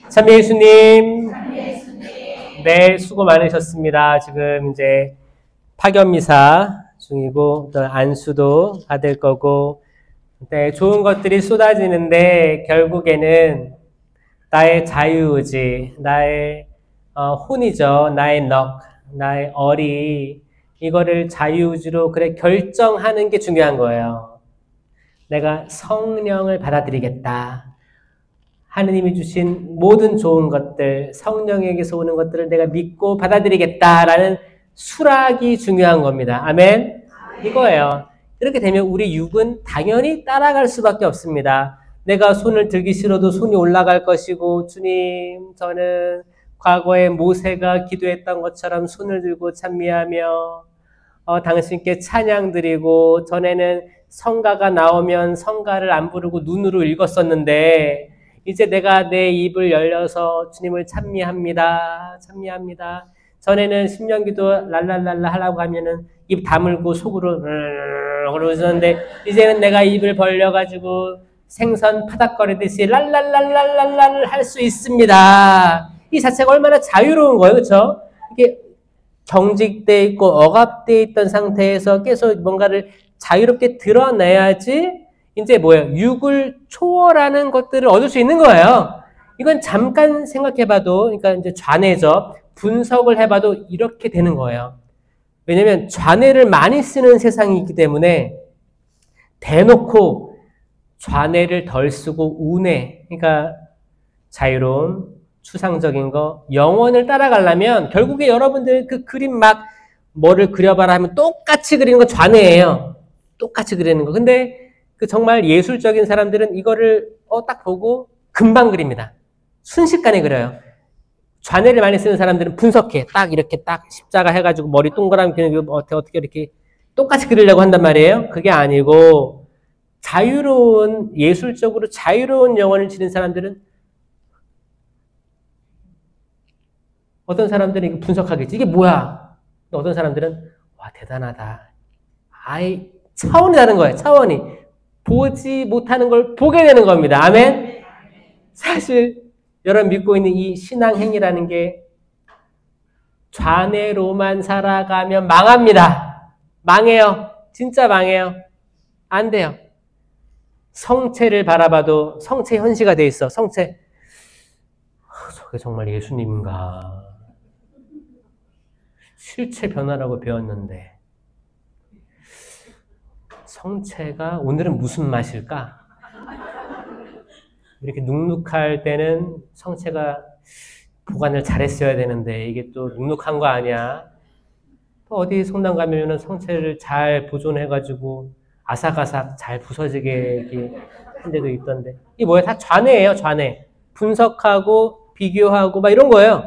참여 예수님. 네, 수고 많으셨습니다. 지금 이제 파견미사 중이고, 또 안수도 받을 거고, 네, 좋은 것들이 쏟아지는데, 결국에는 나의 자유의지, 나의 혼이죠. 나의 넉, 나의 어리, 이거를 자유의지로 그래 결정하는 게 중요한 거예요. 내가 성령을 받아들이겠다. 하느님이 주신 모든 좋은 것들, 성령에게서 오는 것들을 내가 믿고 받아들이겠다라는 수락이 중요한 겁니다. 아멘? 이거예요. 이렇게 되면 우리 육은 당연히 따라갈 수밖에 없습니다. 내가 손을 들기 싫어도 손이 올라갈 것이고, 주님, 저는 과거에 모세가 기도했던 것처럼 손을 들고 찬미하며 당신께 찬양 드리고, 전에는 성가가 나오면 성가를 안 부르고 눈으로 읽었었는데 이제 내가 내 입을 열려서 주님을 찬미합니다. 찬미합니다. 전에는 신명기도 랄랄랄라 하려고 하면은 입 다물고 속으로 그러셨는데 이제는 내가 입을 벌려가지고 생선 파닥거리듯이 랄랄랄랄랄랄 할 수 있습니다. 이 자체가 얼마나 자유로운 거예요. 그렇죠? 이게 경직돼 있고 억압돼 있던 상태에서 계속 뭔가를 자유롭게 드러내야지 이제 뭐예요? 육을 초월하는 것들을 얻을 수 있는 거예요. 이건 잠깐 생각해봐도, 그러니까 이제 좌뇌죠. 분석을 해봐도 이렇게 되는 거예요. 왜냐면 좌뇌를 많이 쓰는 세상이 있기 때문에 대놓고 좌뇌를 덜 쓰고 우뇌, 그러니까 자유로움, 추상적인 거, 영혼을 따라가려면 결국에 여러분들 그 그림 막 뭐를 그려봐라 하면 똑같이 그리는 거 좌뇌예요. 똑같이 그리는 거. 근데 그 정말 예술적인 사람들은 이거를 딱 보고 금방 그립니다. 순식간에 그려요. 좌뇌를 많이 쓰는 사람들은 분석해. 딱 이렇게 딱 십자가 해가지고 머리 동그라미 그리는 거 어떻게 이렇게 똑같이 그리려고 한단 말이에요. 그게 아니고 자유로운, 예술적으로 자유로운 영혼을 지닌 사람들은 어떤 사람들은 분석하겠지. 이게 뭐야? 어떤 사람들은 와 대단하다. 아이 차원이 다른 거예요. 차원이. 보지 못하는 걸 보게 되는 겁니다. 아멘? 사실 여러분 믿고 있는 이 신앙행위라는 게 좌뇌로만 살아가면 망합니다. 망해요. 진짜 망해요. 안 돼요. 성체를 바라봐도 성체 현시가 돼 있어. 성체. 저게 정말 예수님인가. 실체 변화라고 배웠는데 성체가 오늘은 무슨 맛일까? 이렇게 눅눅할 때는 성체가 보관을 잘했어야 되는데 이게 또 눅눅한 거 아니야? 또 어디 성당 가면은 성체를 잘 보존해가지고 아삭아삭 잘 부서지게 이렇게 한 데도 있던데 이게 뭐야? 다 좌뇌예요, 좌뇌. 분석하고 비교하고 막 이런 거예요.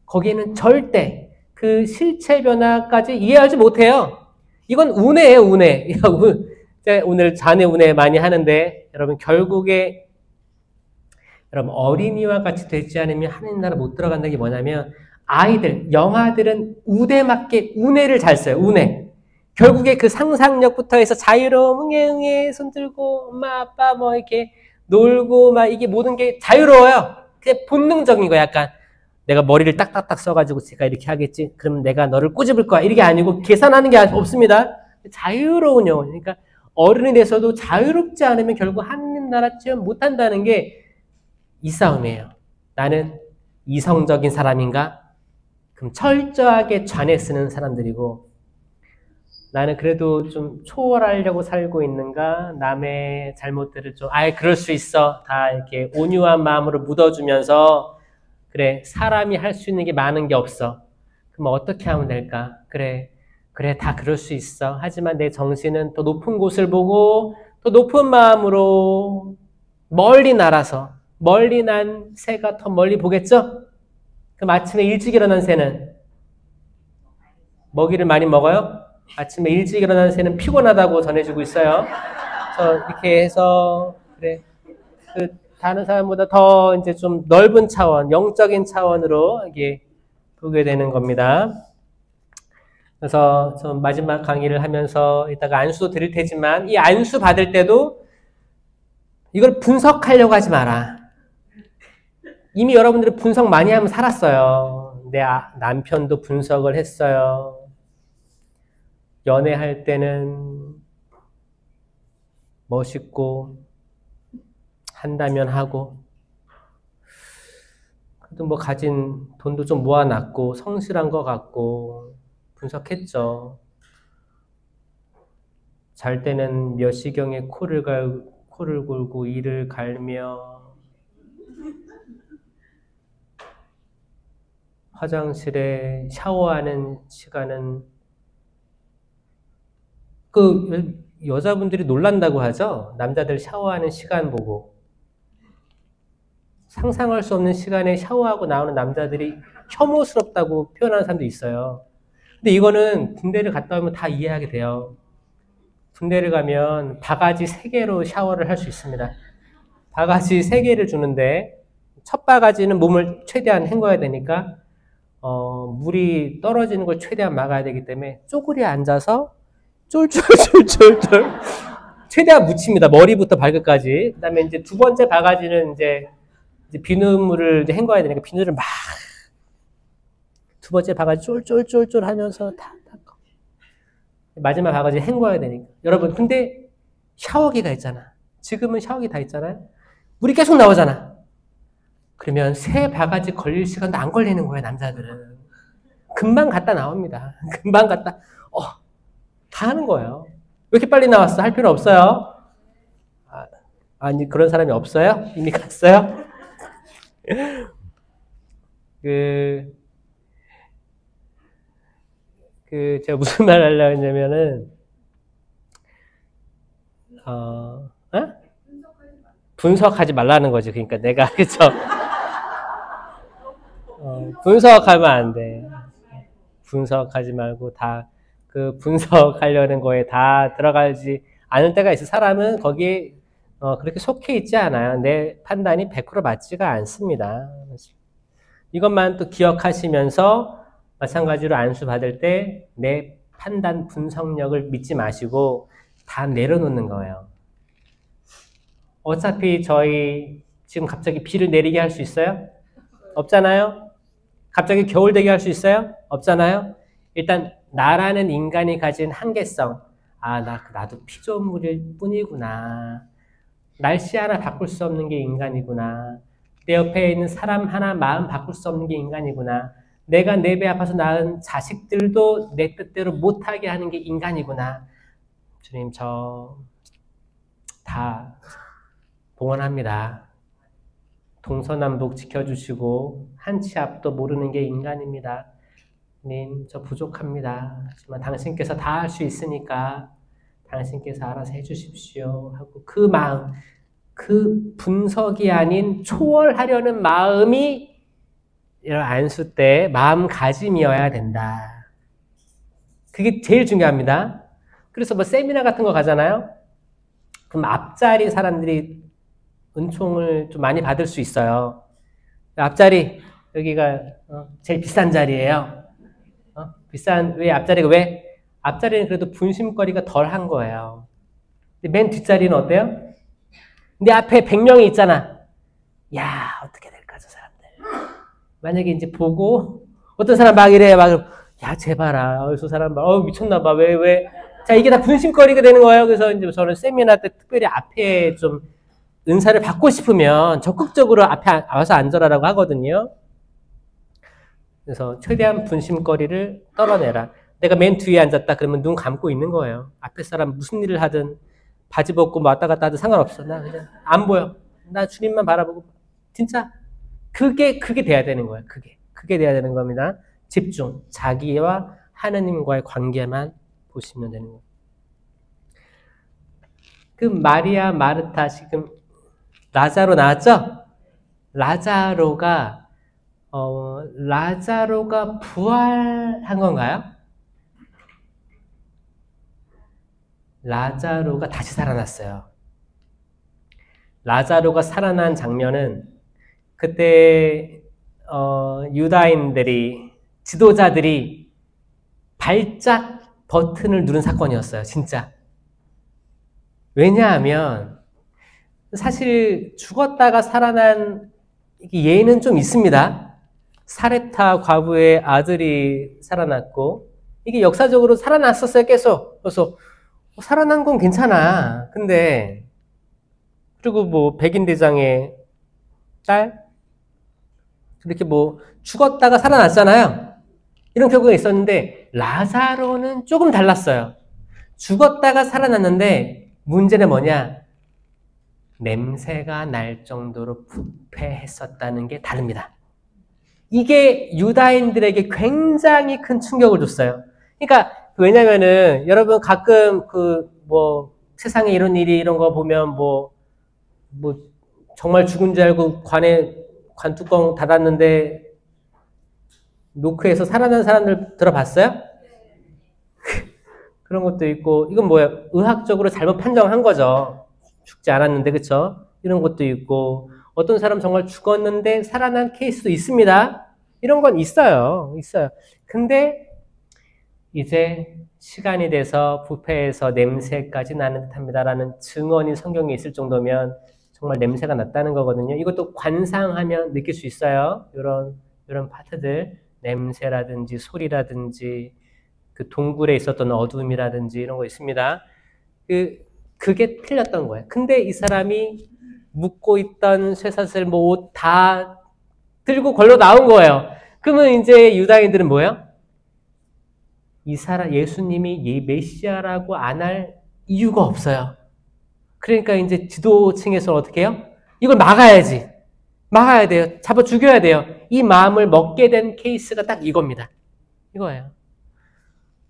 거기에는 절대 그 실체 변화까지 이해하지 못해요. 이건 운해예요, 운해. 오늘 좌뇌 운해 많이 하는데 여러분 결국에 여러분 어린이와 같이 되지 않으면 하나님 나라 못 들어간다는 게 뭐냐면 아이들, 영아들은 우대 맞게 운해를 잘 써요. 운해. 결국에 그 상상력부터 해서 자유로움, 응애 손 들고 엄마 아빠 뭐 이렇게 놀고 막 이게 모든 게 자유로워요. 그냥 본능적인 거 약간 내가 머리를 딱딱딱 써가지고 제가 이렇게 하겠지. 그러면 내가 너를 꼬집을 거야. 이게 아니고 계산하는 게 없습니다. 자유로운 영혼. 그러니까 어른이 돼서도 자유롭지 않으면 결국 하나님 나라 체험 못한다는 게 이 싸움이에요. 나는 이성적인 사람인가? 그럼 철저하게 좌뇌 쓰는 사람들이고 나는 그래도 좀 초월하려고 살고 있는가? 남의 잘못들을 좀 아예 그럴 수 있어. 다 이렇게 온유한 마음으로 묻어주면서 그래 사람이 할 수 있는 게 많은 게 없어. 그럼 어떻게 하면 될까? 그래 다 그럴 수 있어. 하지만 내 정신은 더 높은 곳을 보고 더 높은 마음으로 멀리 날아서 멀리 난 새가 더 멀리 보겠죠? 그럼 아침에 일찍 일어난 새는 먹이를 많이 먹어요? 아침에 일찍 일어난 새는 피곤하다고 전해주고 있어요. 그래서 이렇게 해서 그래 그 다른 사람보다 더 이제 좀 넓은 차원, 영적인 차원으로 이게 보게 되는 겁니다. 그래서 좀 마지막 강의를 하면서 이따가 안수도 드릴 테지만 이 안수 받을 때도 이걸 분석하려고 하지 마라. 이미 여러분들이 분석 많이 하면 살았어요. 내 남편도 분석을 했어요. 연애할 때는 멋있고 한다면 하고 그래도 뭐 가진 돈도 좀 모아놨고 성실한 것 같고 분석했죠. 잘 때는 몇 시경에 코를 골고 이를 갈며 화장실에 샤워하는 시간은 그 여자분들이 놀란다고 하죠. 남자들 샤워하는 시간 보고 상상할 수 없는 시간에 샤워하고 나오는 남자들이 혐오스럽다고 표현하는 사람도 있어요. 근데 이거는 군대를 갔다 오면 다 이해하게 돼요. 군대를 가면 바가지 3개로 샤워를 할 수 있습니다. 바가지 3개를 주는데 첫 바가지는 몸을 최대한 헹궈야 되니까 물이 떨어지는 걸 최대한 막아야 되기 때문에 쪼그려 앉아서 쫄쫄쫄쫄쫄 최대한 묻힙니다. 머리부터 발끝까지. 그 다음에 이제 2번째 바가지는 이제 비눗물을 이제 헹궈야 되니까 비누를 막 2번째 바가지 쫄쫄쫄쫄 하면서 다 마지막 바가지 헹궈야 되니까. 여러분 근데 샤워기가 있잖아. 지금은 샤워기 다 있잖아요. 물이 계속 나오잖아. 그러면 3바가지 걸릴 시간도 안 걸리는 거예요. 남자들은. 금방 갔다 나옵니다. 금방 갔다 다 하는 거예요. 왜 이렇게 빨리 나왔어? 할 필요 없어요. 아니 그런 사람이 없어요? 이미 갔어요? 제가 무슨 말 하려고 했냐면은, 분석하지 말라는 거지. 그러니까 내가, 그쵸? 분석하면 안 돼. 분석하지 말고 그 분석하려는 거에 다 들어가지 않을 때가 있어. 사람은 거기에, 그렇게 속해 있지 않아요. 내 판단이 100% 맞지가 않습니다. 이것만 또 기억하시면서, 마찬가지로 안수 받을 때 내 판단 분석력을 믿지 마시고 다 내려놓는 거예요. 어차피 저희 지금 갑자기 비를 내리게 할 수 있어요? 없잖아요? 갑자기 겨울 되게 할 수 있어요? 없잖아요? 일단 나라는 인간이 가진 한계성, 나도 피조물일 뿐이구나. 날씨 하나 바꿀 수 없는 게 인간이구나. 내 옆에 있는 사람 하나 마음 바꿀 수 없는 게 인간이구나. 내가 내 배 아파서 낳은 자식들도 내 뜻대로 못하게 하는 게 인간이구나. 주님, 저 다 봉헌합니다. 동서남북 지켜주시고 한 치 앞도 모르는 게 인간입니다. 주님, 저 부족합니다. 하지만 당신께서 다 할 수 있으니까 당신께서 알아서 해주십시오 하고 그 마음, 그 분석이 아닌 초월하려는 마음이 이런 안수 때 마음가짐이어야 된다. 그게 제일 중요합니다. 그래서 뭐 세미나 같은 거 가잖아요. 그럼 앞자리 사람들이 은총을 좀 많이 받을 수 있어요. 앞자리 여기가 제일 비싼 자리예요. 왜 앞자리가 왜? 앞자리는 그래도 분심거리가 덜한 거예요. 근데 맨 뒷자리는 어때요? 내 앞에 100명이 있잖아. 야, 어떻게 될까 저 사람들. 만약에 이제 보고 어떤 사람 막 이래 야 제발아 저 사람 미쳤나봐 왜 자 이게 다 분심거리가 되는 거예요. 그래서 이제 저는 세미나 때 특별히 앞에 좀 은사를 받고 싶으면 적극적으로 앞에 와서 앉아라라고 하거든요. 그래서 최대한 분심거리를 떨어내라. 내가 맨 뒤에 앉았다 그러면 눈 감고 있는 거예요. 앞에 사람 무슨 일을 하든 바지 벗고 왔다 갔다 하든 상관없어. 나 그냥 안 보여. 나 주님만 바라보고 진짜 그게 돼야 되는 거예요. 그게 돼야 되는 겁니다. 집중. 자기와 하느님과의 관계만 보시면 되는 거예요. 그 마리아, 마르타 지금 라자로 나왔죠? 라자로가 부활한 건가요? 라자로가 다시 살아났어요. 라자로가 살아난 장면은 그때 유다인들이 지도자들이 발작 버튼을 누른 사건이었어요. 진짜. 왜냐하면 사실 죽었다가 살아난 예는 좀 있습니다. 사렙타 과부의 아들이 살아났고, 이게 역사적으로 살아났었어요, 계속. 그래서 살아난 건 괜찮아. 근데 그리고 뭐 백인 대장의 딸 이렇게 뭐 죽었다가 살아났잖아요. 이런 경우가 있었는데 라자로는 조금 달랐어요. 죽었다가 살아났는데 문제는 뭐냐? 냄새가 날 정도로 부패했었다는 게 다릅니다. 이게 유다인들에게 굉장히 큰 충격을 줬어요. 그러니까 왜냐면은 여러분 가끔 그 뭐 세상에 이런 일이 이런 거 보면 뭐 정말 죽은 줄 알고 관뚜껑 닫았는데 노크에서 살아난 사람들 들어봤어요? 그런 것도 있고, 이건 뭐야? 의학적으로 잘못 판정한 거죠. 죽지 않았는데, 그쵸? 이런 것도 있고, 어떤 사람 정말 죽었는데 살아난 케이스도 있습니다. 이런 건 있어요. 있어요. 근데 이제 시간이 돼서 부패해서 냄새까지 나는 듯합니다라는 증언이 성경에 있을 정도면 정말 냄새가 났다는 거거든요. 이것도 관상하면 느낄 수 있어요. 이런 파트들, 냄새라든지 소리라든지 그 동굴에 있었던 어둠이라든지 이런 거 있습니다. 그게 틀렸던 거예요. 근데 이 사람이 묻고 있던 쇠사슬 뭐 옷 다 들고 걸로 나온 거예요. 그러면 이제 유다인들은 뭐예요? 이 사람 예수님이 메시아라고 안 할 이유가 없어요. 그러니까 이제 지도층에서 어떻게 해요? 이걸 막아야지. 막아야 돼요. 잡아 죽여야 돼요. 이 마음을 먹게 된 케이스가 딱 이겁니다. 이거예요.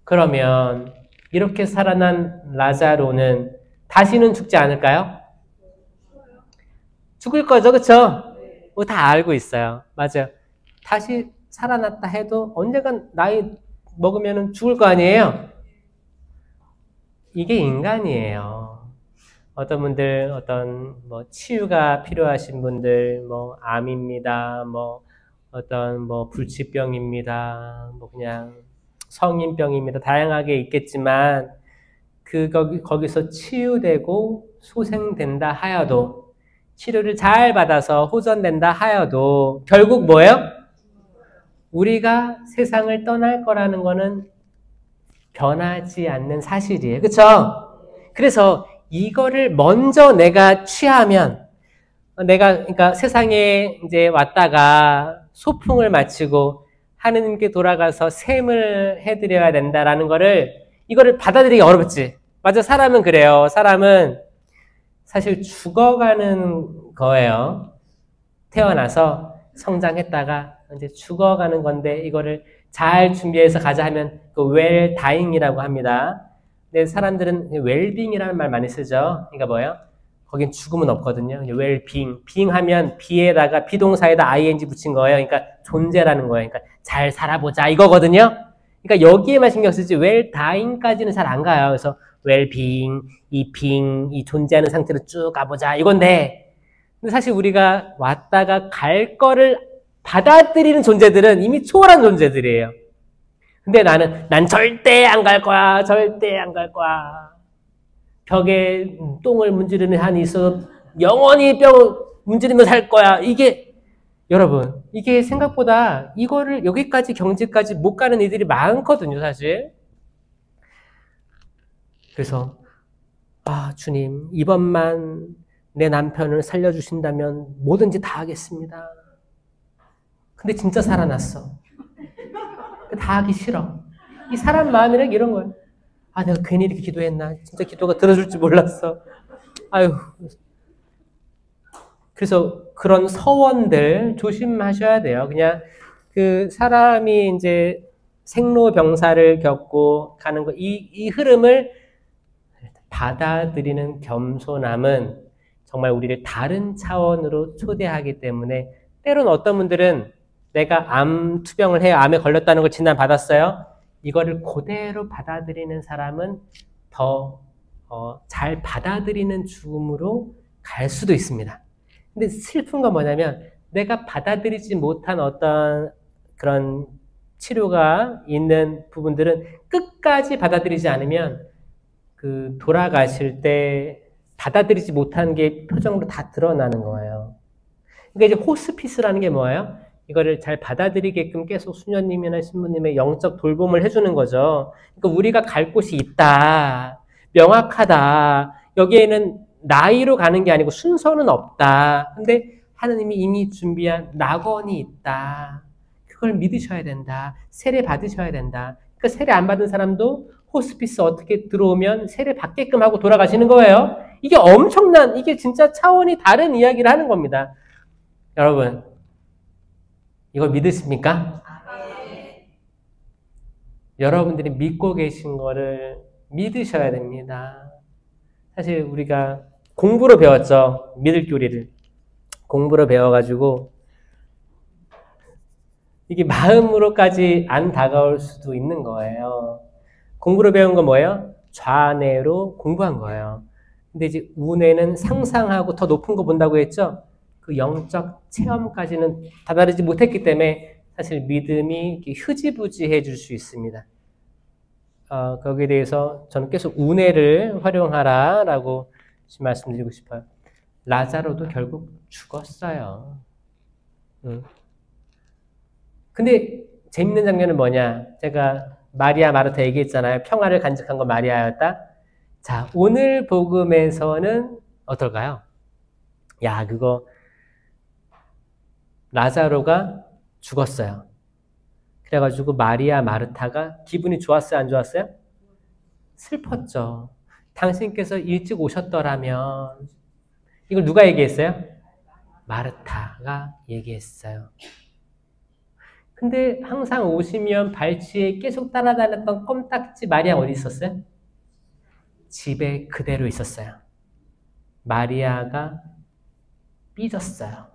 그러면 이렇게 살아난 라자로는 다시는 죽지 않을까요? 죽을 거죠, 그렇죠? 뭐 다 알고 있어요. 맞아요. 다시 살아났다 해도 언젠간 나이 먹으면 죽을 거 아니에요? 이게 인간이에요. 어떤 분들, 어떤 뭐 치유가 필요하신 분들, 뭐 암입니다, 뭐 어떤 뭐 불치병입니다, 뭐 그냥 성인병입니다. 다양하게 있겠지만 거기서 치유되고 소생된다 하여도 치료를 잘 받아서 호전된다 하여도 결국 뭐예요? 우리가 세상을 떠날 거라는 거는 변하지 않는 사실이에요. 그렇죠? 그래서 이거를 먼저 내가 취하면 그러니까 세상에 이제 왔다가 소풍을 마치고 하느님께 돌아가서 셈을 해드려야 된다라는 이거를 받아들이기 어렵지. 맞아, 사람은 그래요. 사람은 사실 죽어가는 거예요. 태어나서 성장했다가 이제 죽어가는 건데 이거를 잘 준비해서 가자 하면 그 웰다잉이라고 합니다. 근데 사람들은 웰빙이라는 말 많이 쓰죠. 그러니까 뭐예요? 거긴 죽음은 없거든요. 웰빙, 빙하면 비에다가 비동사에다 ing 붙인 거예요. 그러니까 존재라는 거예요. 그러니까 잘 살아보자 이거거든요. 그러니까 여기에만 신경 쓰지 웰다잉까지는 잘 안 가요. 그래서 웰빙, 이 존재하는 상태로 쭉 가보자 이건데, 근데 사실 우리가 왔다가 갈 거를 받아들이는 존재들은 이미 초월한 존재들이에요. 근데 난 절대 안 갈 거야. 절대 안 갈 거야. 벽에 똥을 문지르는 한이 있어. 영원히 뼈 문지르며 살 거야. 여러분, 이게 생각보다 이거를 여기까지 경지까지 못 가는 이들이 많거든요, 사실. 그래서 주님, 이번만 내 남편을 살려주신다면 뭐든지 다 하겠습니다. 근데 진짜 살아났어. 다 하기 싫어. 이 사람 마음이란 이런 거예요. 내가 괜히 이렇게 기도했나? 진짜 기도가 들어줄지 몰랐어. 아유. 그래서 그런 서원들 조심하셔야 돼요. 그냥 그 사람이 이제 생로병사를 겪고 가는 거, 이 흐름을 받아들이는 겸손함은 정말 우리를 다른 차원으로 초대하기 때문에, 때로는 어떤 분들은 내가 암 투병을 해요. 암에 걸렸다는 걸 진단받았어요. 이거를 그대로 받아들이는 사람은 더 잘 받아들이는 죽음으로 갈 수도 있습니다. 근데 슬픈 건 뭐냐면 내가 받아들이지 못한 어떤 그런 치료가 있는 부분들은 끝까지 받아들이지 않으면 그 돌아가실 때 받아들이지 못한 게 표정으로 다 드러나는 거예요. 그러니까 이제 호스피스라는 게 뭐예요? 이거를 잘 받아들이게끔 계속 수녀님이나 신부님의 영적 돌봄을 해주는 거죠. 그러니까 우리가 갈 곳이 있다. 명확하다. 여기에는 나이로 가는 게 아니고 순서는 없다. 근데 하느님이 이미 준비한 낙원이 있다. 그걸 믿으셔야 된다. 세례 받으셔야 된다. 그러니까 세례 안 받은 사람도 호스피스 어떻게 들어오면 세례 받게끔 하고 돌아가시는 거예요. 이게 엄청난, 이게 진짜 차원이 다른 이야기를 하는 겁니다. 여러분, 이걸 믿으십니까? 여러분들이 믿고 계신 거를 믿으셔야 됩니다. 사실 우리가 공부로 배웠죠. 믿을 교리를. 공부로 배워가지고 이게 마음으로까지 안 다가올 수도 있는 거예요. 공부로 배운 건 뭐예요? 좌뇌로 공부한 거예요. 근데 이제 우뇌는 상상하고 더 높은 거 본다고 했죠? 그 영적 체험까지는 다다르지 못했기 때문에 사실 믿음이 흐지부지해 줄 수 있습니다. 거기에 대해서 저는 계속 우뇌를 활용하라 라고 말씀드리고 싶어요. 라자로도 결국 죽었어요. 근데 재밌는 장면은 뭐냐? 제가 마리아 마르타 얘기했잖아요. 평화를 간직한 건 마리아였다. 자, 오늘 복음에서는 어떨까요? 야, 그거 라자로가 죽었어요. 그래가지고 마리아 마르타가 기분이 좋았어요? 안 좋았어요? 슬펐죠. 당신께서 일찍 오셨더라면. 이걸 누가 얘기했어요? 마르타가 얘기했어요. 근데 항상 오시면 발치에 계속 따라다녔던 껌딱지 마리아 어디 있었어요? 집에 그대로 있었어요. 마리아가 삐졌어요.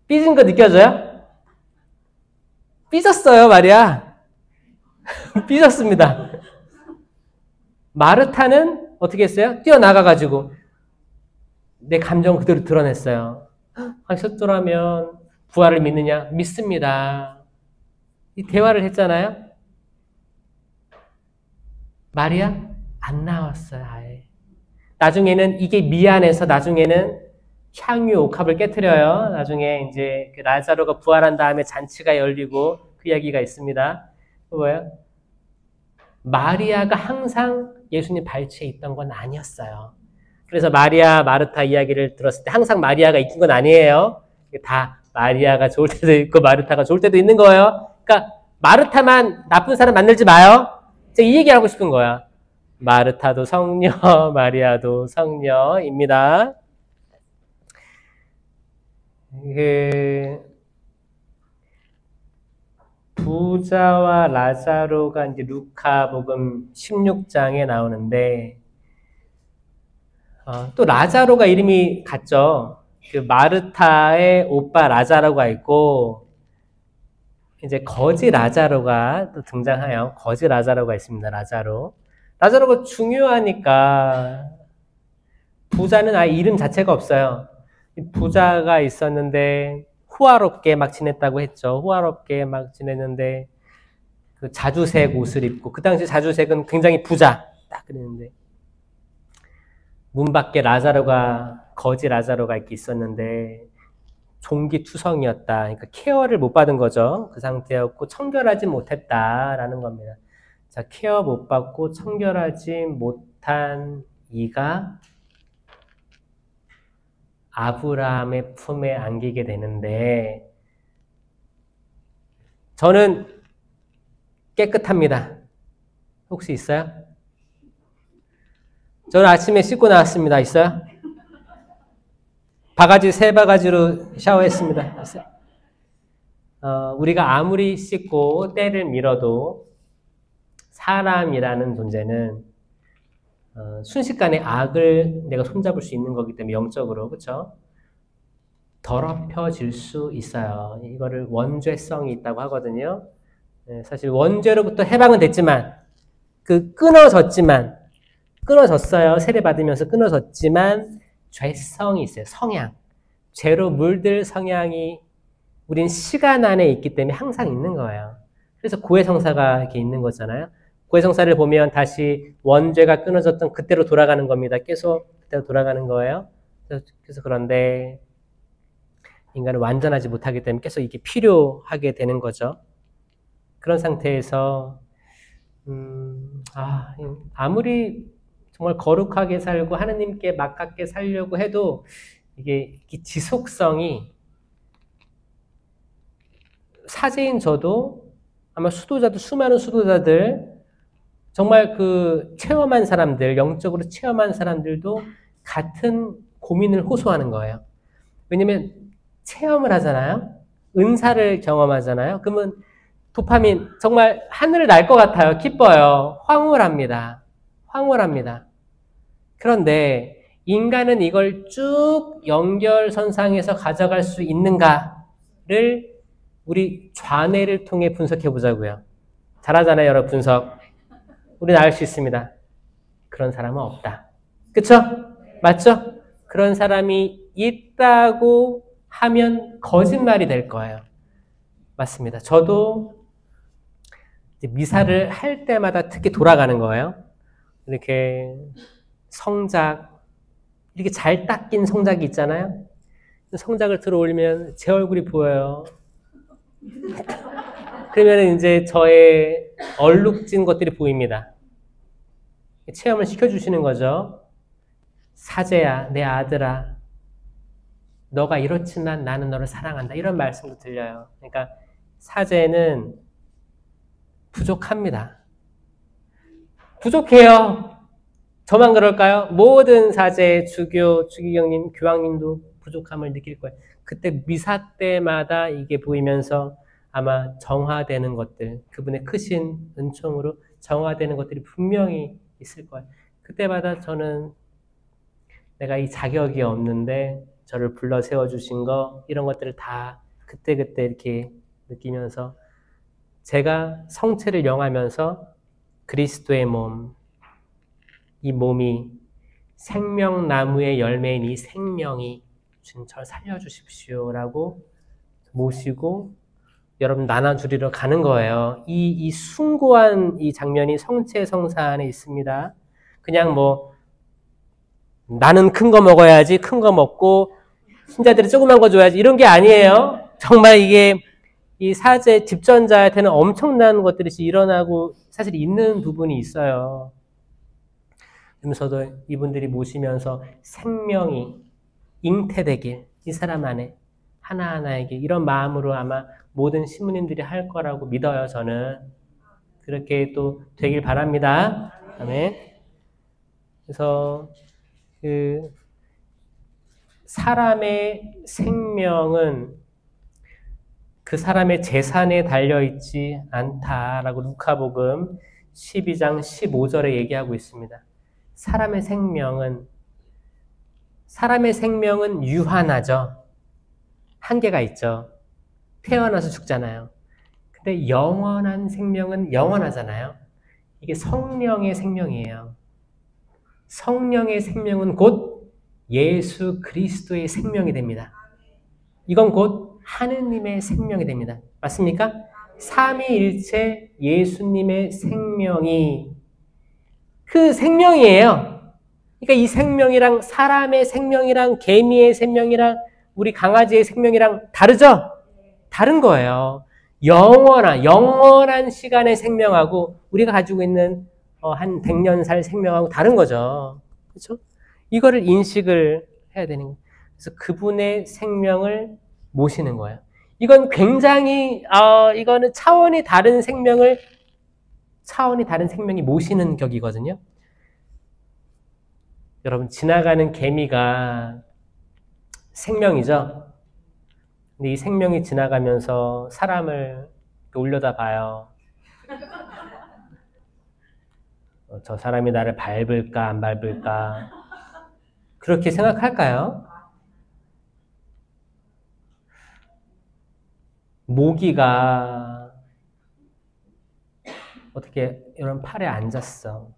삐진 거 느껴져요? 삐졌어요, 마리아. 삐졌습니다. 마르타는 어떻게 했어요? 뛰어나가가지고 내 감정 그대로 드러냈어요. 하셨더라면 부활을 믿느냐? 믿습니다. 이 대화를 했잖아요. 마리아 안 나왔어요, 아예. 나중에는 이게 미안해서 나중에는 향유 옥합을 깨트려요. 나중에 이제 그 라자로가 부활한 다음에 잔치가 열리고 그 이야기가 있습니다. 그 뭐예요? 마리아가 항상 예수님 발치에 있던 건 아니었어요. 그래서 마리아, 마르타 이야기를 들었을 때 항상 마리아가 이긴 건 아니에요. 다 마리아가 좋을 때도 있고 마르타가 좋을 때도 있는 거예요. 그러니까 마르타만 나쁜 사람 만들지 마요. 제가 이 얘기하고 싶은 거야. 마르타도 성녀, 마리아도 성녀입니다. 부자와 라자로가 이제 루카복음 16장에 나오는데 또 라자로가 이름이 같죠. 그 마르타의 오빠 라자로가 있고 이제 거지 라자로가 또 등장해요. 거지 라자로가 있습니다. 라자로가 중요하니까 부자는 아예 이름 자체가 없어요. 부자가 있었는데 호화롭게 막 지냈다고 했죠. 호화롭게 막 지냈는데 그 자주색 옷을 입고 그 당시 자주색은 굉장히 부자 딱 그랬는데 문 밖에 거지 라자로가 이렇게 있었는데 종기투성이었다. 그러니까 케어를 못 받은 거죠. 그 상태였고 청결하지 못했다라는 겁니다. 자, 케어 못 받고 청결하지 못한 이가 아브라함의 품에 안기게 되는데 저는 깨끗합니다. 혹시 있어요? 저는 아침에 씻고 나왔습니다. 있어요? 바가지 3바가지로 샤워했습니다. 있어요? 우리가 아무리 씻고 때를 밀어도 사람이라는 존재는 순식간에 악을 내가 손잡을 수 있는 거기 때문에 영적으로 그렇죠? 더럽혀질 수 있어요. 이거를 원죄성이 있다고 하거든요. 사실 원죄로부터 해방은 됐지만 끊어졌어요. 세례 받으면서 끊어졌지만 죄성이 있어요. 성향. 죄로 물들 성향이 우린 시간 안에 있기 때문에 항상 있는 거예요. 그래서 고해성사가 이렇게 있는 거잖아요. 고해성사를 보면 다시 원죄가 끊어졌던 그때로 돌아가는 겁니다. 계속 그때로 돌아가는 거예요. 그래서 그런데 인간은 완전하지 못하기 때문에 계속 이게 필요하게 되는 거죠. 그런 상태에서 아무리 정말 거룩하게 살고 하느님께 막깝게 살려고 해도 이게 지속성이 사제인 저도 아마 수도자도 수많은 수도자들 정말 그 체험한 사람들, 영적으로 체험한 사람들도 같은 고민을 호소하는 거예요. 왜냐면 체험을 하잖아요. 은사를 경험하잖아요. 그러면 도파민 정말 하늘을 날 것 같아요. 기뻐요. 황홀합니다. 황홀합니다. 그런데 인간은 이걸 쭉 연결선상에서 가져갈 수 있는가를 우리 좌뇌를 통해 분석해 보자고요. 잘하잖아요, 여러분 분석. 우리는 알 수 있습니다. 그런 사람은 없다. 그쵸? 맞죠? 그런 사람이 있다고 하면 거짓말이 될 거예요. 맞습니다. 저도 미사를 할 때마다 특히 돌아가는 거예요. 이렇게 성작, 이렇게 잘 닦인 성작이 있잖아요. 성작을 들어 올리면 제 얼굴이 보여요. 그러면 이제 저의 얼룩진 것들이 보입니다. 체험을 시켜주시는 거죠. 사제야, 내 아들아, 너가 이렇지만 나는 너를 사랑한다. 이런 말씀도 들려요. 그러니까 사제는 부족합니다. 부족해요. 저만 그럴까요? 모든 사제, 주교, 주기경님, 교황님도 부족함을 느낄 거예요. 그때 미사 때마다 이게 보이면서 아마 정화되는 것들, 그분의 크신 은총으로 정화되는 것들이 분명히 있을 거예요. 그때마다 저는 내가 이 자격이 없는데 저를 불러 세워주신 거, 이런 것들을 다 그때그때 이렇게 느끼면서 제가 성체를 영하면서 그리스도의 몸, 이 몸이 생명나무의 열매인 이 생명이 주님 저를 살려주십시오라고 모시고 여러분 나눠주리러 가는 거예요. 이 숭고한 이 장면이 성체 성사 안에 있습니다. 그냥 뭐 나는 큰 거 먹어야지, 큰 거 먹고 신자들이 조그만 거 줘야지 이런 게 아니에요. 정말 이게 이 사제 집전자한테는 엄청난 것들이 일어나고 사실 있는 부분이 있어요. 그러면서도 이분들이 모시면서 생명이 잉태되길 이 사람 안에 하나하나에게 이런 마음으로 아마 모든 신부님들이 할 거라고 믿어요. 저는 그렇게 또 되길 바랍니다. 아멘. 그래서 그 사람의 생명은 그 사람의 재산에 달려있지 않다라고 루카복음 12장 15절에 얘기하고 있습니다. 사람의 생명은 유한하죠. 한계가 있죠. 태어나서 죽잖아요. 근데 영원한 생명은 영원하잖아요. 이게 성령의 생명이에요. 성령의 생명은 곧 예수 그리스도의 생명이 됩니다. 이건 곧 하느님의 생명이 됩니다. 맞습니까? 삼위일체 예수님의 생명이 그 생명이에요. 그러니까 이 생명이랑 사람의 생명이랑 개미의 생명이랑 우리 강아지의 생명이랑 다르죠? 다른 거예요. 영원한 시간의 생명하고 우리가 가지고 있는 한 100년 살 생명하고 다른 거죠. 그렇죠? 이거를 인식을 해야 되는 거예요. 그래서 그분의 생명을 모시는 거예요. 이건 굉장히 이거는 차원이 다른 생명이 모시는 격이거든요. 여러분 지나가는 개미가 생명이죠. 근데 이 생명이 지나가면서 사람을 올려다봐요. 저 사람이 나를 밟을까 안 밟을까 그렇게 생각할까요? 모기가 어떻게 이런 팔에 앉았어.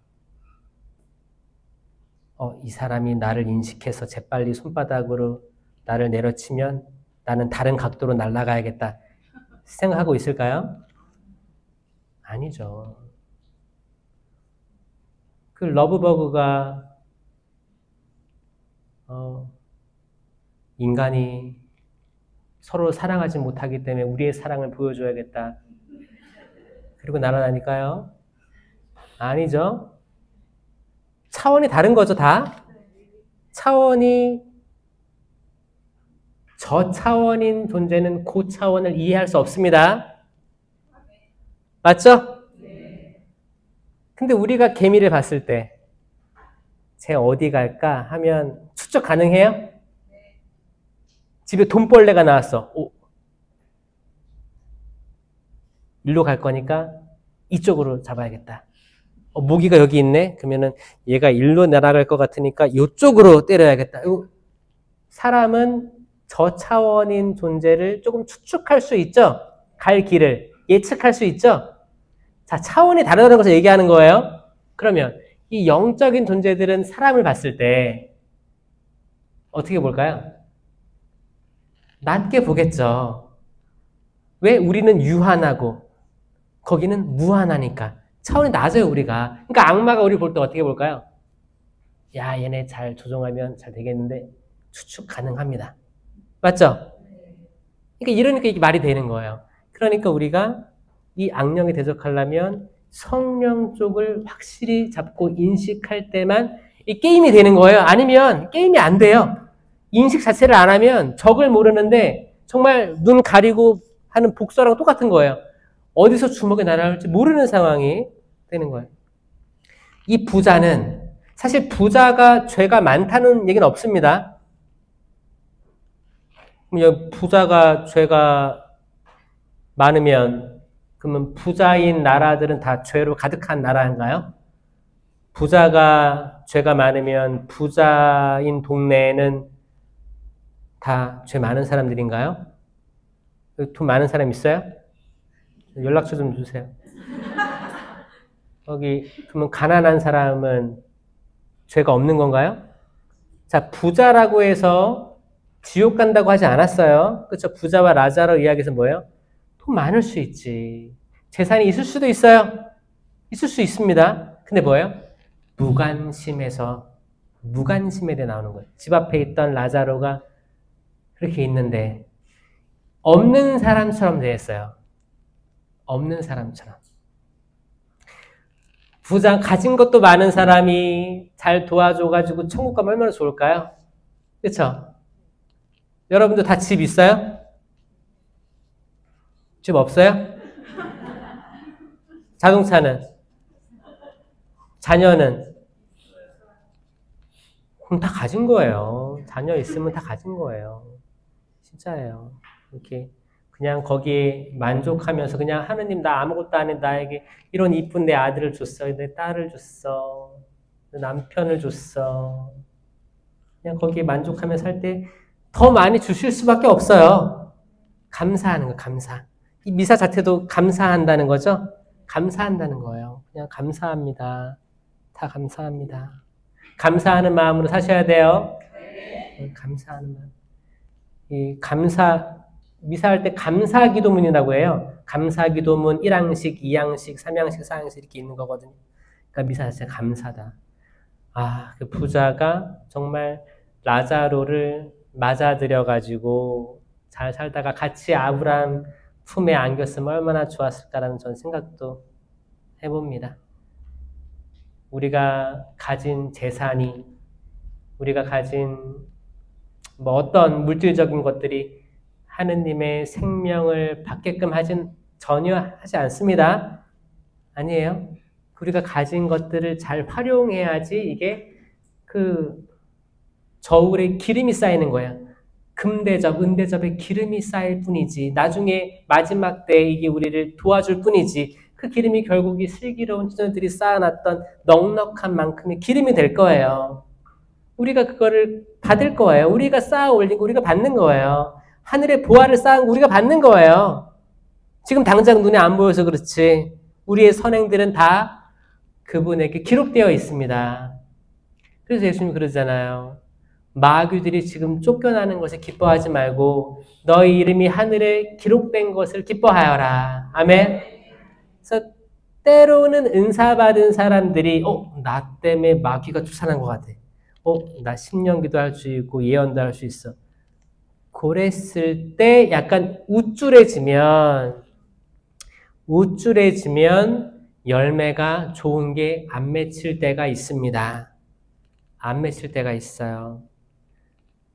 이 사람이 나를 인식해서 재빨리 손바닥으로 나를 내려치면 나는 다른 각도로 날아가야겠다 생각하고 있을까요? 아니죠. 그 러브버그가 인간이 서로 사랑하지 못하기 때문에 우리의 사랑을 보여줘야겠다. 그리고 날아다닐까요? 아니죠. 차원이 다른 거죠, 다. 차원이 저차원인 존재는 그 차원을 이해할 수 없습니다. 맞죠? 근데 우리가 개미를 봤을 때 쟤 어디 갈까 하면 추적 가능해요? 집에 돈벌레가 나왔어. 오, 일로 갈 거니까 이쪽으로 잡아야겠다. 모기가 여기 있네? 그러면은 얘가 일로 날아갈 것 같으니까 이쪽으로 때려야겠다. 사람은 저차원인 존재를 조금 추측할 수 있죠? 갈 길을 예측할 수 있죠? 자, 차원이 다르다는 것을 얘기하는 거예요. 그러면 이 영적인 존재들은 사람을 봤을 때 어떻게 볼까요? 낮게 보겠죠. 왜? 우리는 유한하고 거기는 무한하니까. 차원이 낮아요, 우리가. 그러니까 악마가 우리 볼 때 어떻게 볼까요? 야, 얘네 잘 조종하면 잘 되겠는데 추측 가능합니다. 맞죠? 그러니까 이러니까 이게 말이 되는 거예요. 그러니까 우리가 이 악령에 대적하려면 성령 쪽을 확실히 잡고 인식할 때만 이 게임이 되는 거예요. 아니면 게임이 안 돼요. 인식 자체를 안 하면 적을 모르는데 정말 눈 가리고 하는 복서랑 똑같은 거예요. 어디서 주먹이 날아올지 모르는 상황이 되는 거예요. 이 부자는 사실 부자가 죄가 많다는 얘기는 없습니다. 부자가 죄가 많으면 그러면 부자인 나라들은 다 죄로 가득한 나라인가요? 부자가 죄가 많으면 부자인 동네에는 다 죄 많은 사람들인가요? 돈 많은 사람 있어요? 연락처 좀 주세요. 여기 그러면 가난한 사람은 죄가 없는 건가요? 자, 부자라고 해서 지옥 간다고 하지 않았어요. 그렇죠? 부자와 라자로 이야기에서 뭐예요? 돈 많을 수 있지. 재산이 있을 수도 있어요. 있을 수 있습니다. 근데 뭐예요? 무관심에서 무관심에 대해 나오는 거예요. 집 앞에 있던 라자로가 그렇게 있는데 없는 사람처럼 되었어요. 없는 사람처럼. 부자 가진 것도 많은 사람이 잘 도와줘가지고 천국 가면 얼마나 좋을까요? 그렇죠? 여러분도 다 집 있어요? 집 없어요? 자동차는? 자녀는? 그럼 다 가진 거예요. 자녀 있으면 다 가진 거예요. 진짜예요. 이렇게 그냥 거기에 만족하면서 그냥 하느님 나 아무것도 안 해. 나에게 이런 이쁜 내 아들을 줬어. 내 딸을 줬어. 내 남편을 줬어. 그냥 거기에 만족하면서 살 때 더 많이 주실 수밖에 없어요. 감사하는 거, 감사. 이 미사 자체도 감사한다는 거죠? 감사한다는 거예요. 그냥 감사합니다. 다 감사합니다. 감사하는 마음으로 사셔야 돼요. 감사하는 마음. 이 미사할 때 감사기도문이라고 해요. 감사기도문 1항식, 2항식, 3항식, 4항식 이렇게 있는 거거든요. 그러니까 미사 자체가 감사다. 아, 그 부자가 정말 라자로를 맞아들여가지고 잘 살다가 같이 아브라함 품에 안겼으면 얼마나 좋았을까라는 전 생각도 해봅니다. 우리가 가진 재산이, 우리가 가진 뭐 어떤 물질적인 것들이 하느님의 생명을 받게끔 전혀 하지 않습니다. 아니에요. 우리가 가진 것들을 잘 활용해야지 이게 그 저울에 기름이 쌓이는 거예요. 금대접, 은대접에 기름이 쌓일 뿐이지 나중에 마지막 때에 이게 우리를 도와줄 뿐이지 그 기름이 결국 이 슬기로운 신녀들이 쌓아놨던 넉넉한 만큼의 기름이 될 거예요. 우리가 그거를 받을 거예요. 우리가 쌓아 올린 거 우리가 받는 거예요. 하늘의 보화를 쌓은 거 우리가 받는 거예요. 지금 당장 눈에 안 보여서 그렇지 우리의 선행들은 다 그분에게 기록되어 있습니다. 그래서 예수님이 그러잖아요. 마귀들이 지금 쫓겨나는 것에 기뻐하지 말고 너희 이름이 하늘에 기록된 것을 기뻐하여라. 아멘. 그래서 때로는 은사 받은 사람들이 나 때문에 마귀가 쫓아난 것 같아. 나 신령기도 할 수 있고 예언도 할 수 있어. 그랬을 때 약간 우쭐해지면 열매가 좋은 게 안 맺힐 때가 있습니다. 안 맺힐 때가 있어요.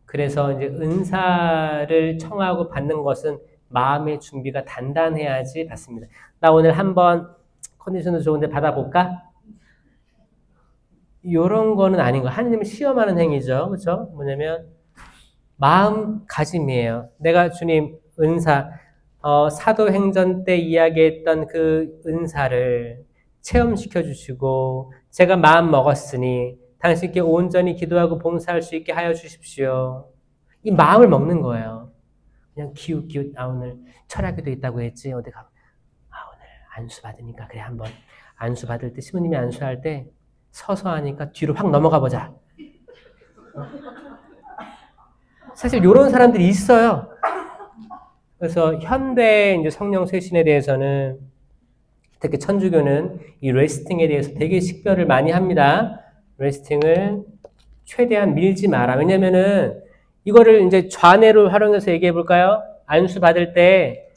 그래서 이제 은사를 청하고 받는 것은 마음의 준비가 단단해야지 받습니다. 나 오늘 한번 컨디션도 좋은데 받아볼까? 이런 거는 아닌 거. 하느님을 시험하는 행위죠. 그렇죠? 뭐냐면 마음가짐이에요. 내가 주님 은사, 사도행전 때 이야기했던 그 은사를 체험시켜 주시고 제가 마음 먹었으니 당신께 온전히 기도하고 봉사할 수 있게 하여 주십시오. 이 마음을 먹는 거예요. 그냥 기웃기웃 오늘 철학에도 있다고 했지 어디 가 오늘 안수 받으니까 그래 한번 안수 받을 때 시부님이 안수할 때 서서 하니까 뒤로 확 넘어가 보자. 사실 이런 사람들이 있어요. 그래서 현대 이제 성령 쇄신에 대해서는 특히 천주교는 이 레스팅에 대해서 되게 식별을 많이 합니다. 레스팅을 최대한 밀지 마라. 왜냐면은 이거를 이제 좌뇌를 활용해서 얘기해 볼까요? 안수 받을 때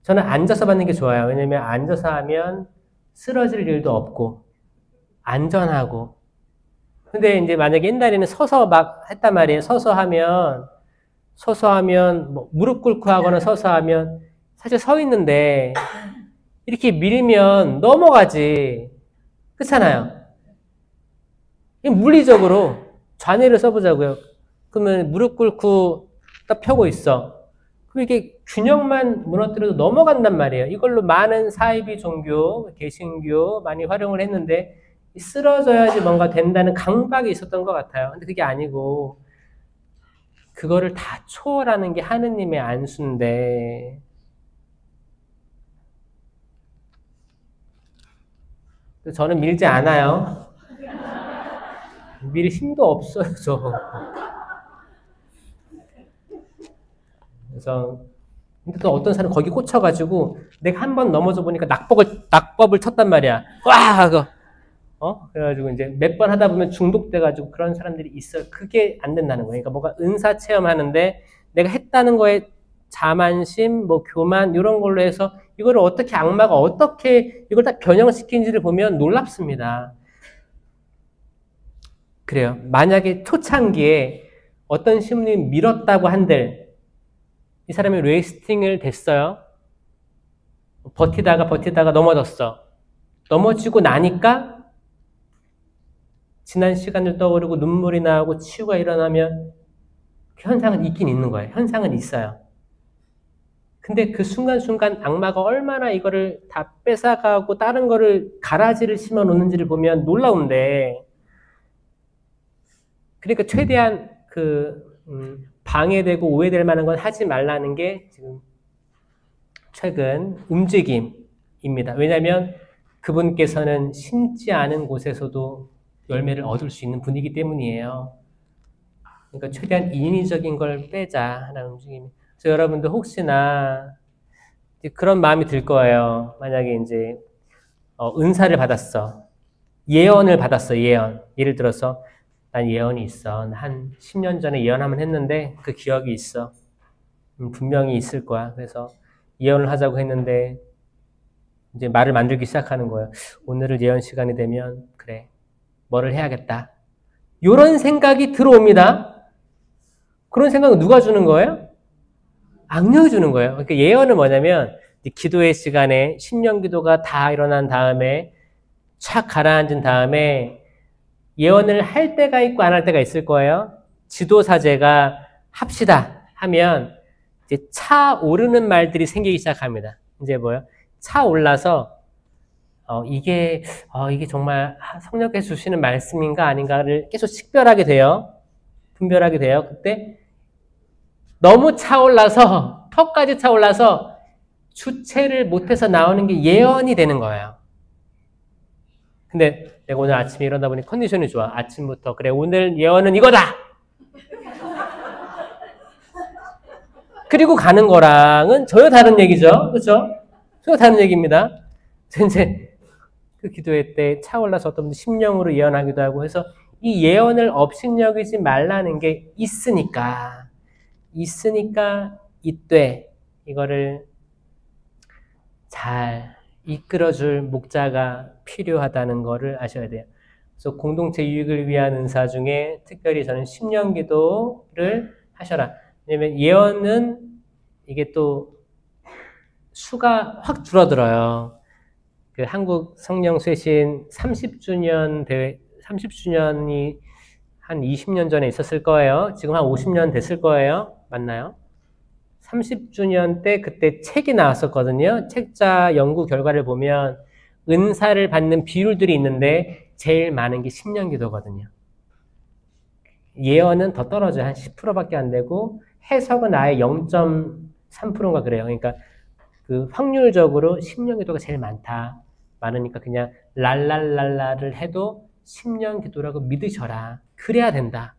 저는 앉아서 받는 게 좋아요. 왜냐면 앉아서 하면 쓰러질 일도 없고 안전하고. 근데 이제 만약에 옛날에는 서서 막 했단 말이에요. 서서 하면 뭐 무릎 꿇고 하거나 서서 하면 사실 서 있는데 이렇게 밀면 넘어가지. 그렇잖아요. 물리적으로 좌뇌를 써보자고요. 그러면 무릎 꿇고 딱 펴고 있어. 그럼 이게 균형만 무너뜨려도 넘어간단 말이에요. 이걸로 많은 사이비 종교, 개신교 많이 활용을 했는데 쓰러져야지 뭔가 된다는 강박이 있었던 것 같아요. 근데 그게 아니고 그거를 다 초월하는 게 하느님의 안수인데 저는 밀지 않아요. 밀 힘도 없어요, 저. 그래서 근데 또 어떤 사람은 거기 꽂혀가지고 내가 한 번 넘어져 보니까 낙법을 쳤단 말이야. 와, 그거. 그래가지고 이제 몇 번 하다 보면 중독돼가지고 그런 사람들이 있어요. 그게 안 된다는 거예요. 그러니까 뭔가 은사 체험하는데 내가 했다는 거에 자만심, 뭐 교만 이런 걸로 해서 이거를 어떻게 악마가 어떻게 이걸 다 변형시키는지를 보면 놀랍습니다. 그래요. 만약에 초창기에 어떤 신부님이 밀었다고 한들 이 사람이 레이스팅을 됐어요. 버티다가 넘어졌어. 넘어지고 나니까 지난 시간을 떠오르고 눈물이 나오고 치유가 일어나면 그 현상은 있긴 있는 거예요. 현상은 있어요. 근데 그 순간순간 악마가 얼마나 이거를 다 뺏어가고 다른 거를 가라지를 심어 놓는지를 보면 놀라운데 그러니까 최대한 방해되고 오해될 만한 건 하지 말라는 게 지금 최근 움직임입니다. 왜냐하면 그분께서는 심지 않은 곳에서도 열매를 얻을 수 있는 분이기 때문이에요. 그러니까 최대한 인위적인 걸 빼자라는 움직임이. 그래서 여러분들 혹시나 그런 마음이 들 거예요. 만약에 이제 은사를 받았어. 예언을 받았어. 예를 들어서 난 예언이 있어. 한 10년 전에 예언 한번 했는데 그 기억이 있어. 분명히 있을 거야. 그래서 예언을 하자고 했는데 이제 말을 만들기 시작하는 거예요. 오늘은 예언 시간이 되면 그래. 뭐를 해야겠다. 이런 생각이 들어옵니다. 그런 생각은 누가 주는 거예요? 악령이 주는 거예요. 그러니까 예언은 뭐냐면 기도의 시간에 신령 기도가 다 일어난 다음에 착 가라앉은 다음에 예언을 할 때가 있고 안 할 때가 있을 거예요. 지도사제가 합시다 하면 이제 차 오르는 말들이 생기기 시작합니다. 이제 뭐요? 차 올라서 이게 정말 성령께서 주시는 말씀인가 아닌가를 계속 식별하게 돼요. 분별하게 돼요. 그때 너무 차올라서 턱까지 차올라서 주체를 못해서 나오는 게 예언이 되는 거예요. 근데 내가 오늘 아침에 일어나 보니 컨디션이 좋아. 아침부터 그래 오늘 예언은 이거다. 그리고 가는 거랑은 전혀 다른 얘기죠. 그렇죠? 전혀 다른 얘기입니다. 이제 그 기도회 때 차올라서 어떤 분들 심령으로 예언하기도 하고 해서 이 예언을 업신여기지 말라는 게 있으니까 있으니까 있되 이거를 잘 이끌어줄 목자가 필요하다는 거를 아셔야 돼요. 그래서 공동체 유익을 위한 은사 중에 특별히 저는 10년 기도를 하셔라. 왜냐면 예언은 이게 또 수가 확 줄어들어요. 그 한국 성령 쇄신 30주년이 한 20년 전에 있었을 거예요. 지금 한 50년 됐을 거예요. 맞나요? 30주년 때 그때 책이 나왔었거든요. 책자 연구 결과를 보면 은사를 받는 비율들이 있는데 제일 많은 게 10년 기도거든요. 예언은 더 떨어져요. 한 10%밖에 안 되고 해석은 아예 0.3%인가 그래요. 그러니까 그 확률적으로 10년 기도가 제일 많으니까 그냥 랄랄랄라를 해도 10년 기도라고 믿으셔라. 그래야 된다.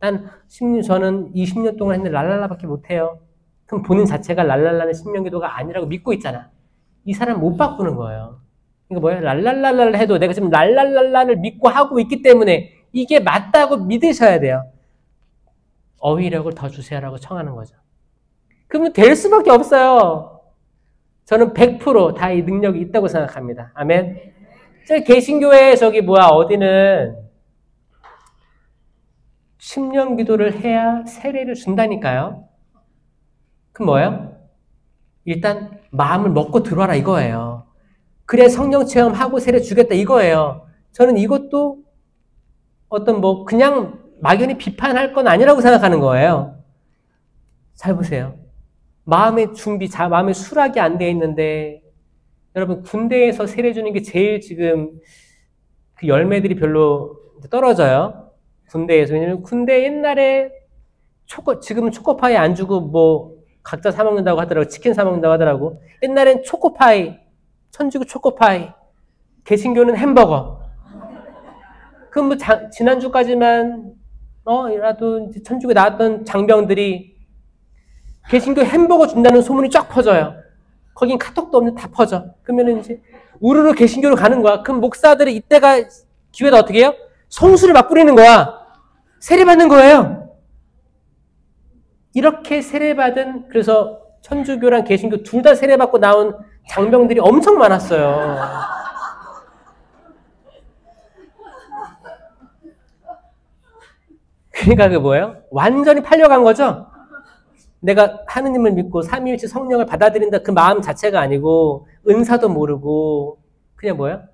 저는 20년 동안 했는데 랄랄라밖에 못해요. 그럼 본인 자체가 랄랄라는 10년 기도가 아니라고 믿고 있잖아. 이 사람 못 바꾸는 거예요. 그러니까 뭐예요? 랄랄랄라를 해도 내가 지금 랄랄랄라를 믿고 하고 있기 때문에 이게 맞다고 믿으셔야 돼요. 어휘력을 더 주세요라고 청하는 거죠. 그러면 될 수밖에 없어요. 저는 100% 다 이 능력이 있다고 생각합니다. 아멘. 저기 개신교회 어디는 10년 기도를 해야 세례를 준다니까요. 그럼 뭐예요? 일단 마음을 먹고 들어와라 이거예요. 그래 성령 체험하고 세례 주겠다 이거예요. 저는 이것도 그냥 막연히 비판할 건 아니라고 생각하는 거예요. 잘 보세요. 마음의 준비, 마음의 수락이 안 돼 있는데 여러분 군대에서 세례 주는 게 제일 지금 그 열매들이 별로 떨어져요. 군대에서. 왜냐면 군대 옛날에 지금은 초코파이 안 주고 각자 사 먹는다고 하더라고. 치킨 사 먹는다고 하더라고. 옛날엔 초코파이, 천주교 초코파이, 개신교는 햄버거. 그럼 지난주까지만 라도 천주교 나왔던 장병들이 개신교 햄버거 준다는 소문이 쫙 퍼져요. 거긴 카톡도 없는데 다 퍼져. 그러면 이제 우르르 개신교로 가는 거야. 그럼 목사들이 이때가 기회다 어떻게 해요? 성수를 막 뿌리는 거야. 세례받는 거예요. 이렇게 세례받은, 그래서 천주교랑 개신교 둘 다 세례받고 나온 장병들이 엄청 많았어요. 그러니까 그게 뭐예요? 완전히 팔려간 거죠? 내가 하느님을 믿고 삼위일체 성령을 받아들인다 그 마음 자체가 아니고 은사도 모르고 그냥 뭐예요?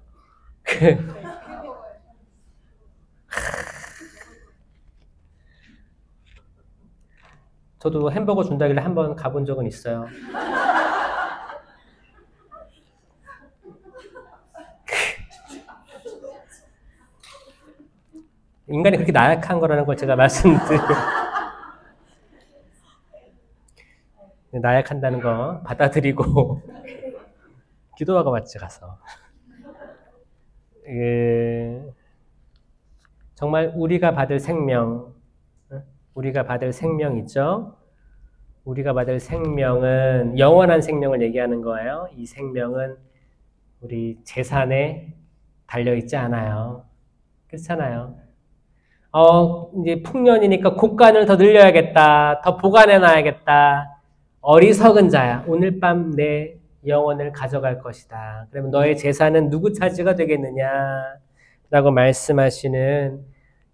저도 햄버거 준다길래 한번 가본 적은 있어요. 인간이 그렇게 나약한 거라는 걸 제가 말씀드려요. 나약한다는 거 받아들이고 기도하고 맞지 가서. 정말 우리가 받을 생명 있죠? 우리가 받을 생명은 영원한 생명을 얘기하는 거예요. 이 생명은 우리 재산에 달려있지 않아요. 그렇잖아요. 이제 풍년이니까 곡간을 더 늘려야겠다. 더 보관해놔야겠다. 어리석은 자야. 오늘 밤 내 영혼을 가져갈 것이다. 그러면 너의 재산은 누구 차지가 되겠느냐? 라고 말씀하시는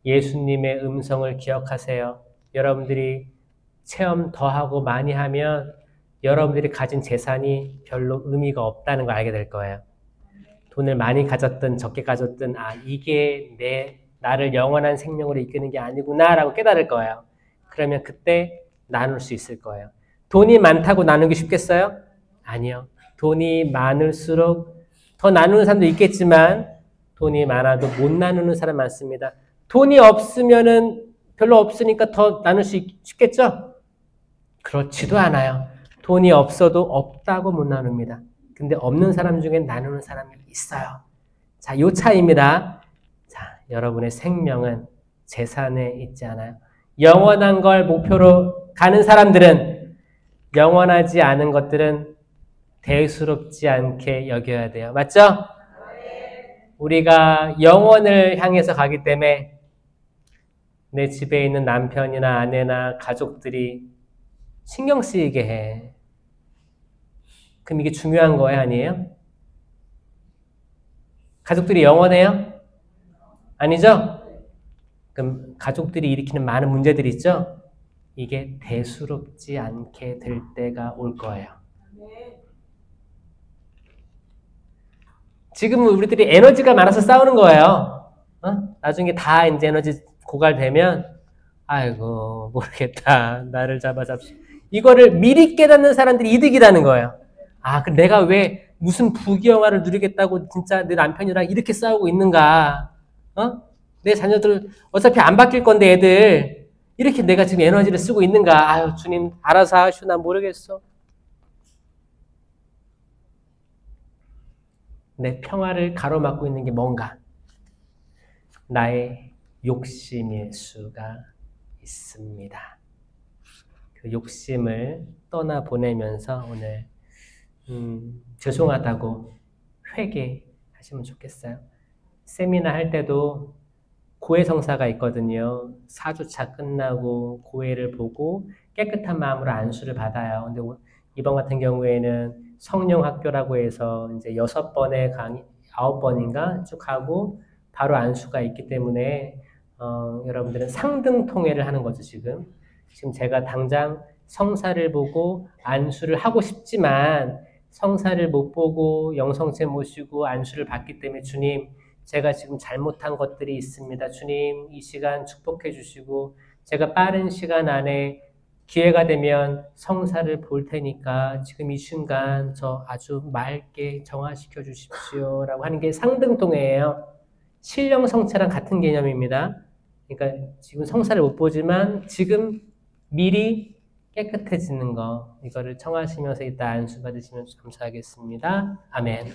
예수님의 음성을 기억하세요. 여러분들이 체험 더 하고 많이 하면 여러분들이 가진 재산이 별로 의미가 없다는 걸 알게 될 거예요. 돈을 많이 가졌든 적게 가졌든 이게 나를 영원한 생명으로 이끄는 게 아니구나 라고 깨달을 거예요. 그러면 그때 나눌 수 있을 거예요. 돈이 많다고 나누기 쉽겠어요? 아니요. 돈이 많을수록 더 나누는 사람도 있겠지만 돈이 많아도 못 나누는 사람 많습니다. 돈이 없으면은 별로 없으니까 더 나눌 수 쉽겠죠? 그렇지도 않아요. 돈이 없어도 없다고 못 나눕니다. 근데 없는 사람 중에 나누는 사람이 있어요. 자, 요 차이입니다. 자, 여러분의 생명은 재산에 있지 않아요. 영원한 걸 목표로 가는 사람들은 영원하지 않은 것들은 대수롭지 않게 여겨야 돼요. 맞죠? 우리가 영원을 향해서 가기 때문에 내 집에 있는 남편이나 아내나 가족들이 신경 쓰이게 해. 그럼 이게 중요한 거예요, 아니에요? 가족들이 영원해요? 아니죠? 그럼 가족들이 일으키는 많은 문제들이 있죠? 이게 대수롭지 않게 될 때가 올 거예요. 지금은 우리들이 에너지가 많아서 싸우는 거예요. 나중에 다 이제 에너지 고갈되면 아이고 모르겠다. 나를 잡아잡시. 이거를 미리 깨닫는 사람들이 이득이라는 거예요. 아, 그럼 내가 왜 무슨 부귀영화를 누리겠다고 진짜 내 남편이랑 이렇게 싸우고 있는가? 내 자녀들 어차피 안 바뀔 건데 애들 이렇게 내가 지금 에너지를 쓰고 있는가? 아유 주님 알아서 하시오. 난 모르겠어. 내 평화를 가로막고 있는 게 뭔가? 나의 욕심일 수가 있습니다. 그 욕심을 떠나보내면서 오늘 죄송하다고 회개하시면 좋겠어요. 세미나 할 때도 고해성사가 있거든요. 4주차 끝나고 고해를 보고 깨끗한 마음으로 안수를 받아요. 근데 이번 같은 경우에는 성령학교라고 해서 이제 6번의 강의, 9번인가 쭉 하고 바로 안수가 있기 때문에 여러분들은 상등통회를 하는 거죠, 지금. 지금 제가 당장 성사를 보고 안수를 하고 싶지만 성사를 못 보고 영성체 모시고 안수를 받기 때문에 주님, 제가 지금 잘못한 것들이 있습니다. 주님, 이 시간 축복해 주시고 제가 빠른 시간 안에 기회가 되면 성사를 볼 테니까 지금 이 순간 저 아주 맑게 정화시켜 주십시오 라고 하는 게 상등통회예요. 신령성체랑 같은 개념입니다. 그러니까 지금 성사를 못 보지만 지금 미리 깨끗해지는 거 이거를 청하시면서 이따 안수 받으시면 감사하겠습니다. 아멘.